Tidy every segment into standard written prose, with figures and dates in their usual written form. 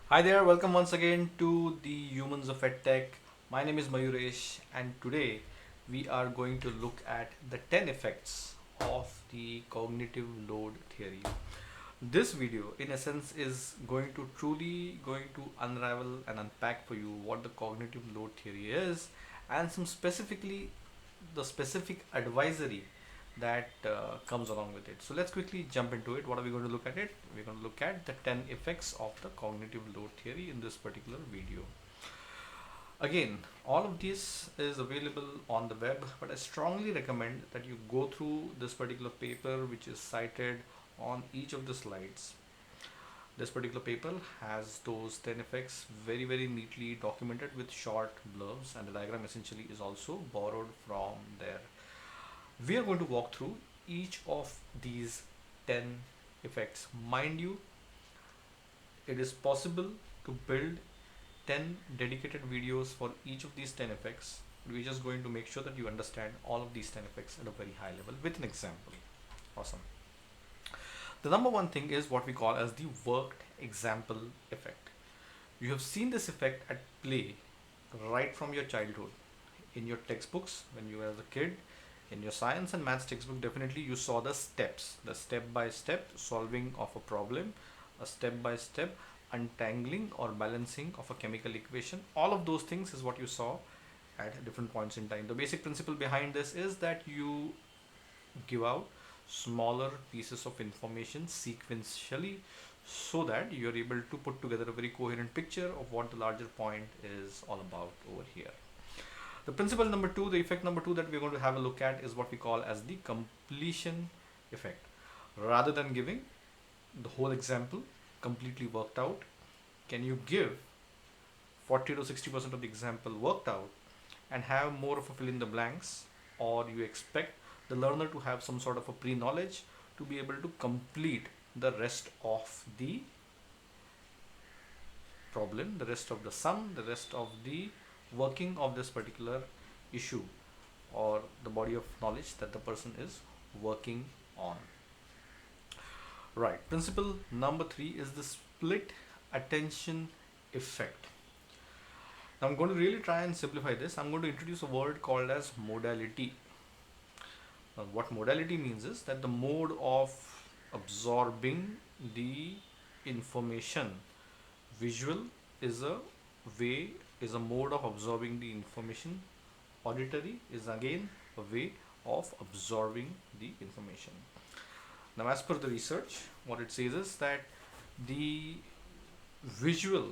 Hi there, welcome once again to the Humans of EdTech. My name is Mayuresh, and today we are going to look at the 10 effects of the cognitive load theory. This video, in essence, is going to unravel and unpack for you what the cognitive load theory is and some specifically the specific advisory that comes along with it. So let's quickly jump into it. What are we going to look at it? We're going to look at the 10 effects of the cognitive load theory in this particular video. Again, all of this is available on the web, but I strongly recommend that you go through this particular paper which is cited on each of the slides. This particular paper has those 10 effects very neatly documented with short blurbs, and the diagram essentially is also borrowed from there. We are going to walk through each of these 10 effects. Mind you, it is possible to build 10 dedicated videos for each of these 10 effects. We're just going to make sure that you understand all of these 10 effects at a very high level with an example. Awesome. The number one thing is what we call as the worked example effect. You have seen this effect at play right from your childhood. In your textbooks, when you were as a kid, in your science and maths textbook, definitely you saw the steps, the step by step solving of a problem, a step by step untangling or balancing of a chemical equation. All of those things is what you saw at different points in time. The basic principle behind this is that you give out smaller pieces of information sequentially so that you're able to put together a very coherent picture of what the larger point is all about over here. The principle number two, the effect number two that we're going to have a look at is what we call as the completion effect. Rather than giving the whole example completely worked out, can you give 40 to 60% of the example worked out and have more of a fill in the blanks, or you expect the learner to have some sort of a pre-knowledge to be able to complete the rest of the problem, the rest of the sum, the rest of the working of this particular issue or the body of knowledge that the person is working on. Right. Principle number three is the split attention effect. Now I'm going to really try and simplify this. I'm going to introduce a word called as modality. Now, what modality means is that the mode of absorbing the information. Visual is a way, is a mode of absorbing the information. Auditory is again a way of absorbing the information. Now, as per the research, what it says is that the visual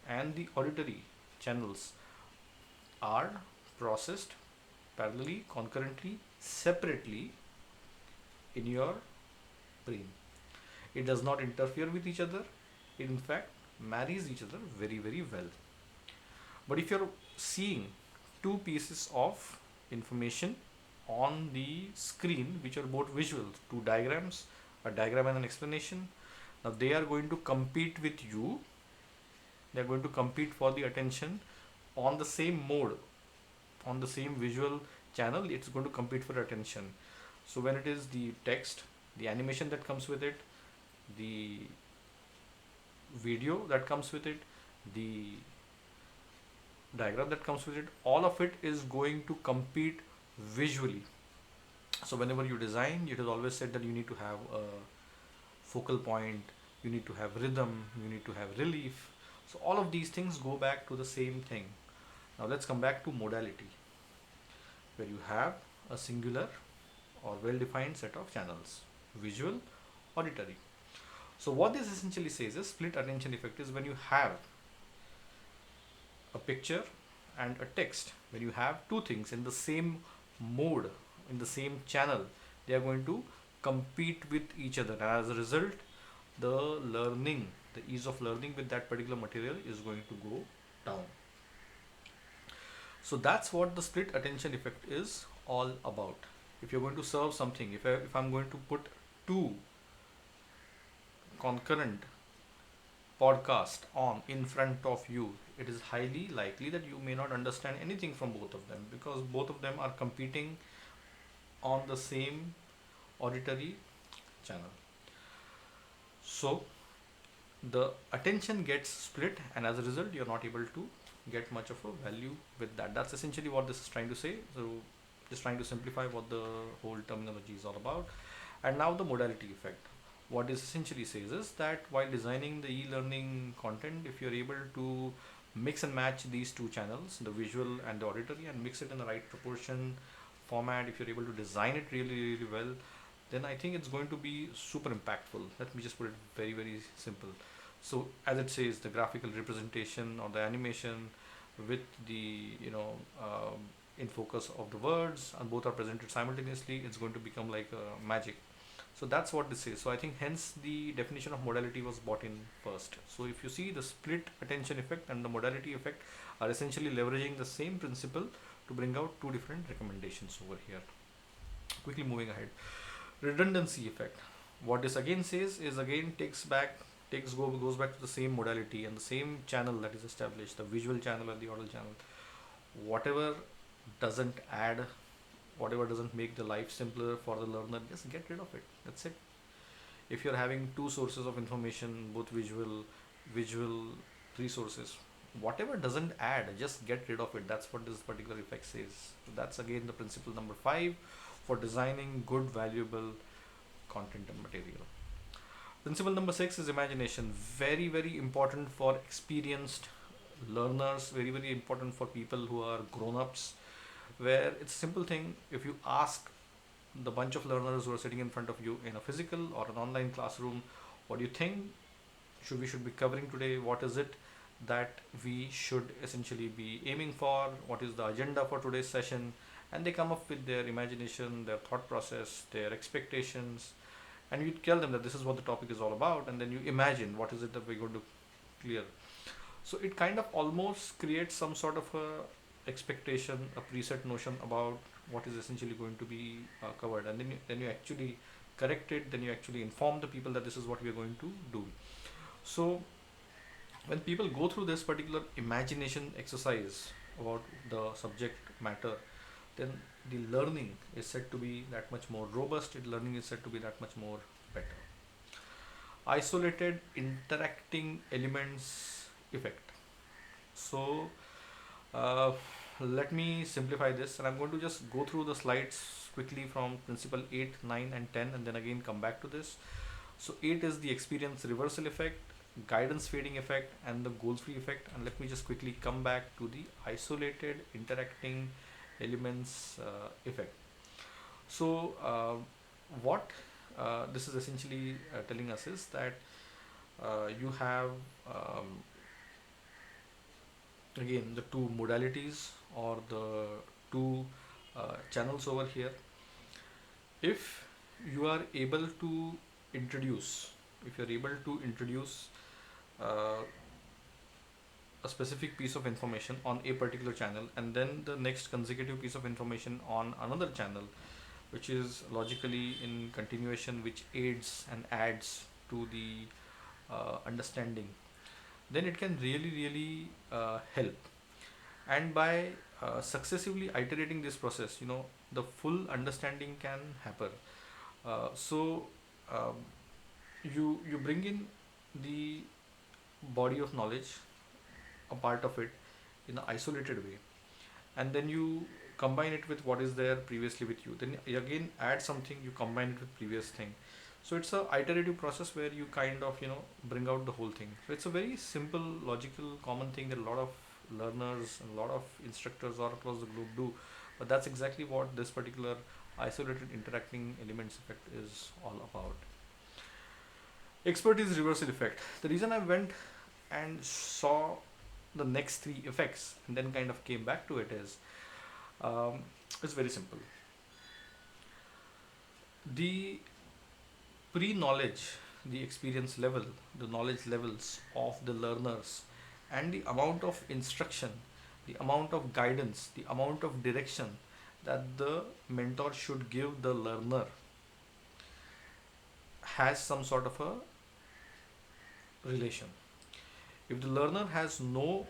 and the auditory channels are processed parallelly, concurrently, separately in your brain. It does not interfere with each other. It in fact marries each other very well. But if you're seeing two pieces of information on the screen which are both visual, two diagrams, a diagram and an explanation, now they are going to compete with you. They are going to compete for the attention on the same mode, on the same visual channel. It's going to compete for attention. So when it is the text, the animation that comes with it, the video that comes with it, the diagram that comes with it, all of it is going to compete visually. So whenever you design, it is always said that you need to have a focal point, you need to have rhythm, you need to have relief. So all of these things go back to the same thing. Now let's come back to modality, where you have a singular or well-defined set of channels, visual, auditory. So what this essentially says is split attention effect is when you have a picture and a text. When you have two things in the same mode, in the same channel, they are going to compete with each other. And as a result, the learning, the ease of learning with that particular material is going to go down. So that's what the split attention effect is all about. If you're going to serve something, if I'm going to put two concurrent podcast on in front of you, it is highly likely that you may not understand anything from both of them, because both of them are competing on the same auditory channel. So the attention gets split, and as a result you're not able to get much of a value with that. That's essentially what this is trying to say. So just trying to simplify what the whole terminology is all about. And now the modality effect. What this essentially says is that while designing the e-learning content, if you're able to mix and match these two channels, the visual and the auditory, and mix it in the right proportion format, if you're able to design it really really well, then I think it's going to be super impactful. Let me just put it very very simple. So as it says, the graphical representation or the animation with the in focus of the words, and both are presented simultaneously, it's going to become like magic. So that's what this is. So I think hence the definition of modality was brought in first. So if you see, the split attention effect and the modality effect are essentially leveraging the same principle to bring out two different recommendations over here. Quickly moving ahead, redundancy effect. What this again says is, again goes back to the same modality and the same channel that is established, the visual channel and the audio channel. Whatever doesn't add, whatever doesn't make the life simpler for the learner, just get rid of it. That's it. If you're having two sources of information, both visual resources, whatever doesn't add, just get rid of it. That's what this particular effect says. So that's again the principle number 5 for designing good valuable content and material. Principle number 6 is imagination. Very very important for experienced learners, very very important for people who are grown-ups, where it's a simple thing. If you ask the bunch of learners who are sitting in front of you in a physical or an online classroom, what do you think we should be covering today? What is it that we should essentially be aiming for? What is the agenda for today's session? And they come up with their imagination, their thought process, their expectations, and you tell them that this is what the topic is all about, and then you imagine what is it that we're going to clear. So it kind of almost creates some sort of a expectation, a preset notion about what is essentially going to be covered, and then you actually correct it, then you actually inform the people that this is what we are going to do. So when people go through this particular imagination exercise about the subject matter, then the learning is said to be that much more robust, learning is said to be that much more better. Isolated interacting elements effect. So uh, let me simplify this, and I'm going to just go through the slides quickly from principle 8, 9 and 10, and then again come back to this. So 8 is the experience reversal effect, guidance fading effect, and the goal free effect. And let me just quickly come back to the isolated interacting elements effect. So what this is essentially telling us is that you have again the two modalities or the two channels over here. If you are able to introduce, if you're able to introduce uh, a specific piece of information on a particular channel, and then the next consecutive piece of information on another channel, which is logically in continuation, which aids and adds to the understanding, then it can really really help. And by successively iterating this process, the full understanding can happen. So um, you bring in the body of knowledge, a part of it, in an isolated way, and then you combine it with what is there previously with you, then you again add something, you combine it with previous thing. So it's a iterative process where you kind of bring out the whole thing. So it's a very simple logical common thing that a lot of learners and a lot of instructors all across the globe do, but that's exactly what this particular isolated interacting elements effect is all about. Expertise reversal effect. The reason I went and saw the next three effects and then kind of came back to it is, um, it's very simple. The pre-knowledge, the experience level, the knowledge levels of the learners, and the amount of instruction, the amount of guidance, the amount of direction that the mentor should give the learner has some sort of a relation. If the learner has no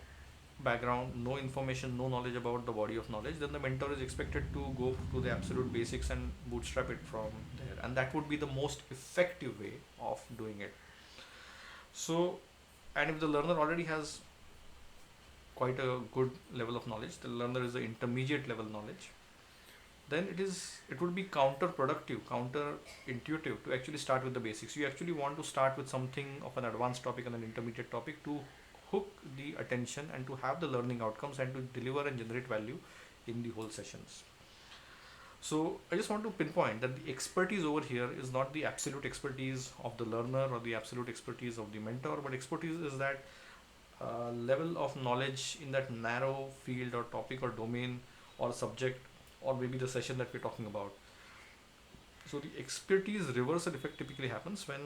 background, no information, no knowledge about the body of knowledge, then the mentor is expected to go to the absolute basics and bootstrap it from there, and that would be the most effective way of doing it. So And if the learner already has quite a good level of knowledge, the learner is the intermediate level knowledge, then it would be counterproductive, counterintuitive to actually start with the basics. You actually want to start with something of an advanced topic and an intermediate topic to hook the attention and to have the learning outcomes and to deliver and generate value in the whole sessions. So I just want to pinpoint that the expertise over here is not the absolute expertise of the learner or the absolute expertise of the mentor, but expertise is that level of knowledge in that narrow field or topic or domain or subject, or maybe the session that we're talking about. So the expertise reversal effect typically happens when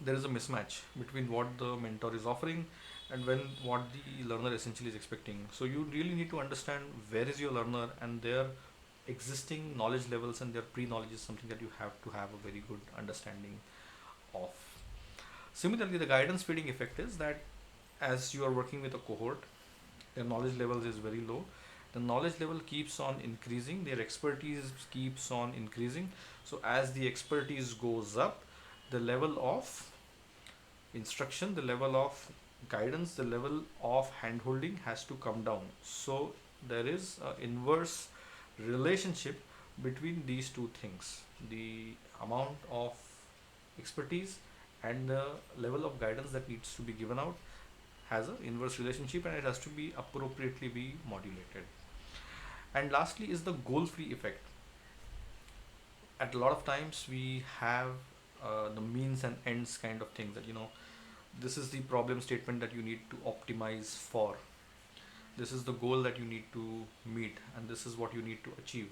there is a mismatch between what the mentor is offering and when what the learner essentially is expecting. So you really need to understand where is your learner, and their existing knowledge levels and their pre-knowledge is something that you have to have a very good understanding of. Similarly, the guidance feeding effect is that as you are working with a cohort, their knowledge levels is very low, the knowledge level keeps on increasing, their expertise keeps on increasing. So as the expertise goes up, the level of instruction, the level of guidance, the level of hand holding has to come down. So there is an inverse relationship between these two things: the amount of expertise and the level of guidance that needs to be given out has an inverse relationship, and it has to be appropriately be modulated. And lastly is the goal free effect. At a lot of times we have the means and ends kind of thing, that this is the problem statement that you need to optimize for, this is the goal that you need to meet, and this is what you need to achieve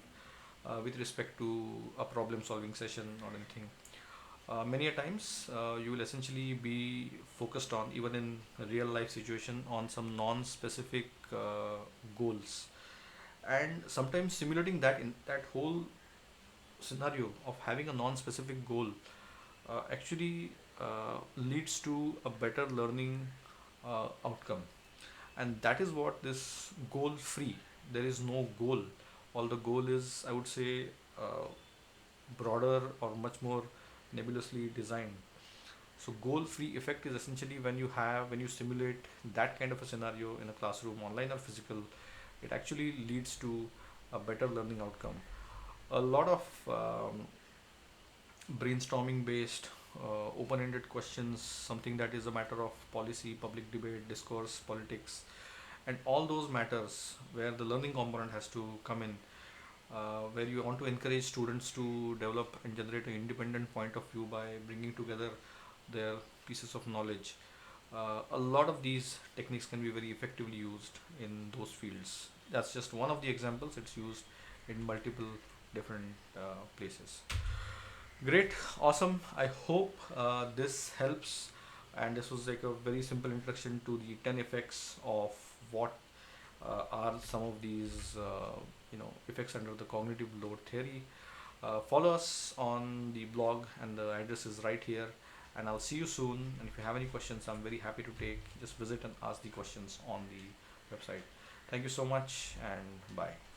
with respect to a problem solving session or anything. Many a times you will essentially be focused on, even in a real life situation, on some non-specific goals, and sometimes simulating that in that whole scenario of having a non-specific goal actually leads to a better learning outcome. And that is what this goal free, there is no goal, all the goal is, I would say, uh, broader or much more nebulously designed. So goal free effect is essentially when you simulate that kind of a scenario in a classroom, online or physical, it actually leads to a better learning outcome. A lot of brainstorming based open-ended questions, something that is a matter of policy, public debate, discourse, politics, and all those matters where the learning component has to come in, where you want to encourage students to develop and generate an independent point of view by bringing together their pieces of knowledge. A lot of these techniques can be very effectively used in those fields. That's just one of the examples. It's used in multiple different places. Great, awesome. I hope this helps. And this was like a very simple introduction to the 10 effects of what are some of these effects under the cognitive load theory. Follow us on the blog, and the address is right here. And I'll see you soon. And if you have any questions, I'm very happy to take. Just visit and ask the questions on the website. Thank you so much, and bye.